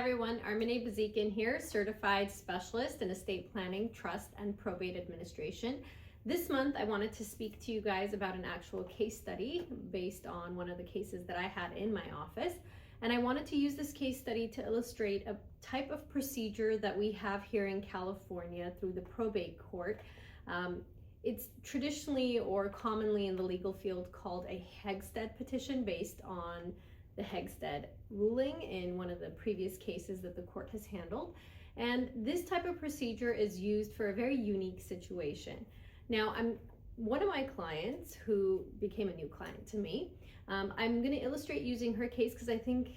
everyone, Armine Bazikyan here, certified specialist in estate planning, trust, and probate administration. This month I wanted to speak to you guys about an actual case study based on one of the cases that I had in my office. And I wanted to use this case study to illustrate a type of procedure that we have here in California through the probate court. It's traditionally or commonly in the legal field called a Hegstead petition based on the Hegstead ruling in one of the previous cases that the court has handled. And this type of procedure is used for a very unique situation. Now, one of my clients who became a new client to me, I'm going to illustrate using her case because I think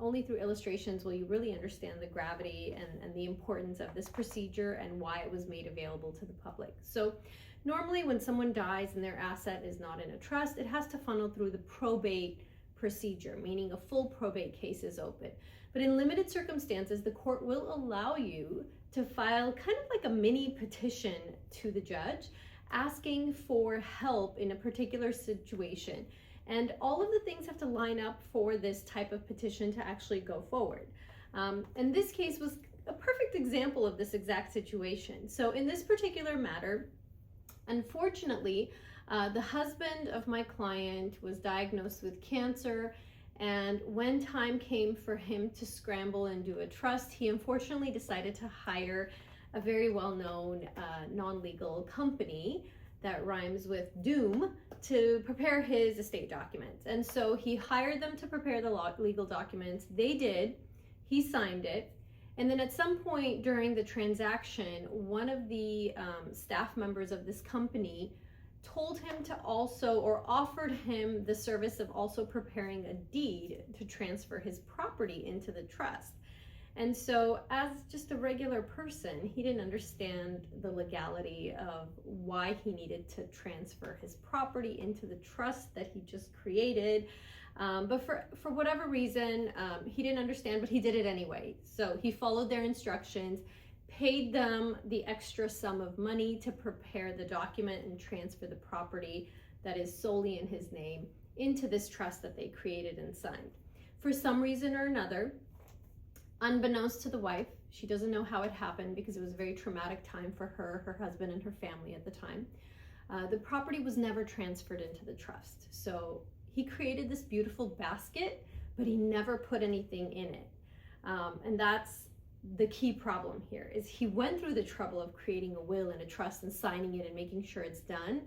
only through illustrations will you really understand the gravity and the importance of this procedure and why it was made available to the public. So normally when someone dies and their asset is not in a trust, it has to funnel through the probate procedure, meaning a full probate case is open. But in limited circumstances, the court will allow you to file kind of like a mini petition to the judge asking for help in a particular situation. And all of the things have to line up for this type of petition to actually go forward. And this case was a perfect example of this exact situation. So in this particular matter, unfortunately, the husband of my client was diagnosed with cancer, and when time came for him to scramble and do a trust, he unfortunately decided to hire a very well-known non-legal company that rhymes with doom to prepare his estate documents. And so he hired them to prepare the legal documents. They did. He signed it. And then at some point during the transaction, one of the staff members of this company told him to also, or offered him the service of also preparing a deed to transfer his property into the trust. And so as just a regular person, he didn't understand the legality of why he needed to transfer his property into the trust that he just created. But for whatever reason, he didn't understand, but he did it anyway. So he followed their instructions, paid them the extra sum of money to prepare the document and transfer the property that is solely in his name into this trust that they created and signed. For some reason or another, unbeknownst to the wife, she doesn't know how it happened because it was a very traumatic time for her, her husband, and her family at the time. The property was never transferred into the trust. So he created this beautiful basket, but he never put anything in it. And that's the key problem here, is he went through the trouble of creating a will and a trust and signing it and making sure it's done.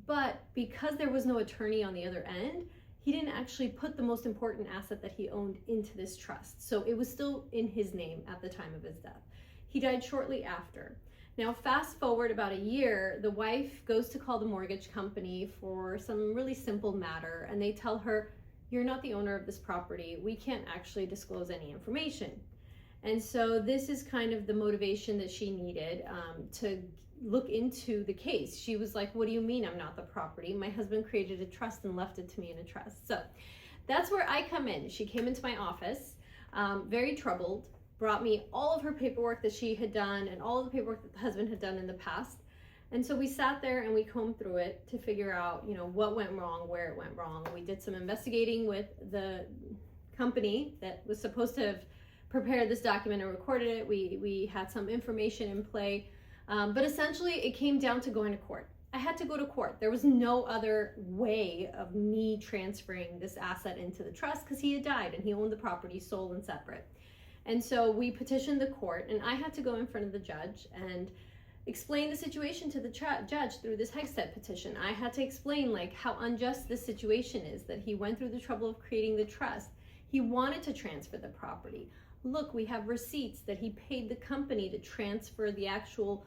But because there was no attorney on the other end, he didn't actually put the most important asset that he owned into this trust. So it was still in his name at the time of his death. He died shortly after. Now, fast forward about a year, the wife goes to call the mortgage company for some really simple matter, and they tell her, "You're not the owner of this property. We can't actually disclose any information." And so this is kind of the motivation that she needed to look into the case. She was like, "What do you mean I'm not the property? My husband created a trust and left it to me in a trust." So that's where I come in. She came into my office, very troubled, brought me all of her paperwork that she had done and all of the paperwork that the husband had done in the past. And so we sat there and we combed through it to figure out, what went wrong, where it went wrong. We did some investigating with the company that was supposed to have prepared this document and recorded it. We had some information in play, but essentially it came down to going to court. I had to go to court. There was no other way of me transferring this asset into the trust because he had died and he owned the property sole and separate. And so we petitioned the court, and I had to go in front of the judge and explain the situation to the judge through this Hegstead petition. I had to explain how unjust this situation is, that he went through the trouble of creating the trust. He wanted to transfer the property. Look, we have receipts that he paid the company to transfer the actual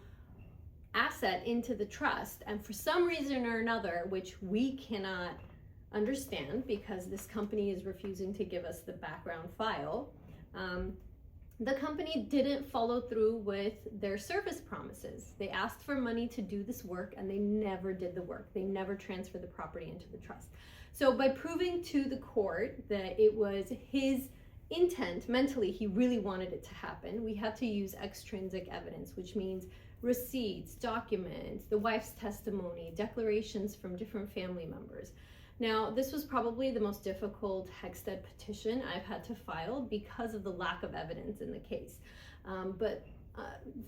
asset into the trust. And for some reason or another, which we cannot understand because this company is refusing to give us the background file, the company didn't follow through with their service promises. They asked for money to do this work and they never did the work. They never transferred the property into the trust. So by proving to the court that it was his intent, mentally, he really wanted it to happen, we had to use extrinsic evidence, which means receipts, documents, the wife's testimony, declarations from different family members. Now, this was probably the most difficult Hexstead petition I've had to file because of the lack of evidence in the case. But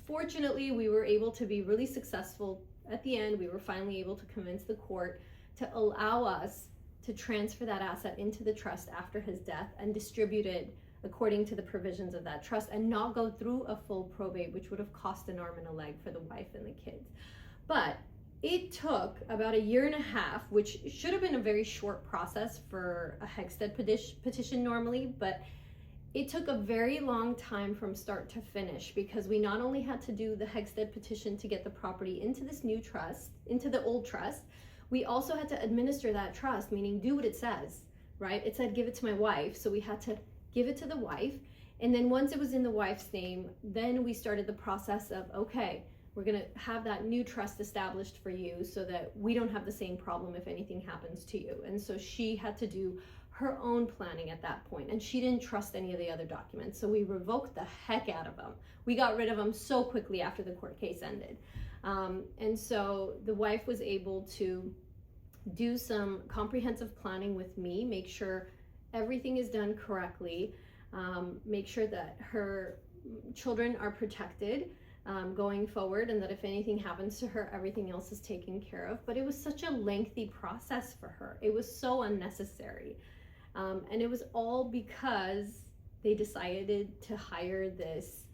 fortunately, we were able to be really successful at the end. We were finally able to convince the court to allow us to transfer that asset into the trust after his death and distribute it according to the provisions of that trust and not go through a full probate, which would have cost an arm and a leg for the wife and the kids. But it took about 1.5 years, which should have been a very short process for a Hexstead petition normally, but it took a very long time from start to finish because we not only had to do the Hexstead petition to get the property into this new trust, into the old trust, we also had to administer that trust, meaning do what it says, right? It said give it to my wife, so we had to give it to the wife. And then once it was in the wife's name, then we started the process of, okay, we're gonna have that new trust established for you so that we don't have the same problem if anything happens to you. And so she had to do her own planning at that point, and she didn't trust any of the other documents. So we revoked the heck out of them. We got rid of them so quickly after the court case ended. And so the wife was able to do some comprehensive planning with me, make sure everything is done correctly, make sure that her children are protected going forward, and that if anything happens to her, everything else is taken care of. But it was such a lengthy process for her. It was so unnecessary. And it was all because they decided to hire this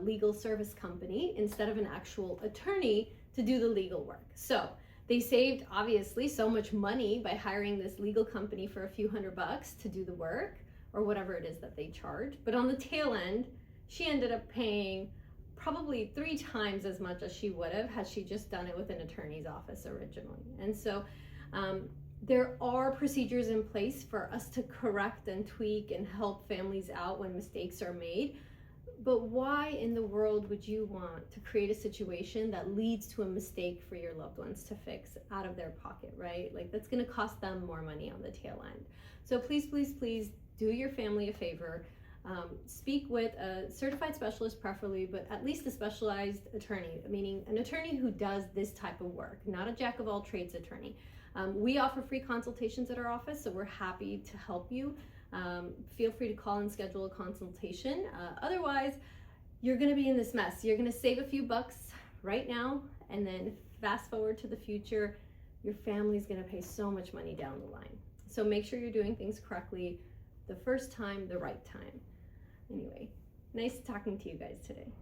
legal service company instead of an actual attorney to do the legal work. So they saved obviously so much money by hiring this legal company for a few $100 to do the work, or whatever it is that they charge. But on the tail end, she ended up paying probably 3 times as much as she would have had she just done it with an attorney's office originally. And so there are procedures in place for us to correct and tweak and help families out when mistakes are made. But why in the world would you want to create a situation that leads to a mistake for your loved ones to fix out of their pocket, right? Like, that's going to cost them more money on the tail end. So please, please, please do your family a favor. Speak with a certified specialist preferably, but at least a specialized attorney, meaning an attorney who does this type of work, not a jack of all trades attorney. We offer free consultations at our office, so we're happy to help you. Feel free to call and schedule a consultation. Otherwise, you're going to be in this mess. You're going to save a few bucks right now, and then fast forward to the future, your family's going to pay so much money down the line. So make sure you're doing things correctly the first time, the right time. Anyway, nice talking to you guys today.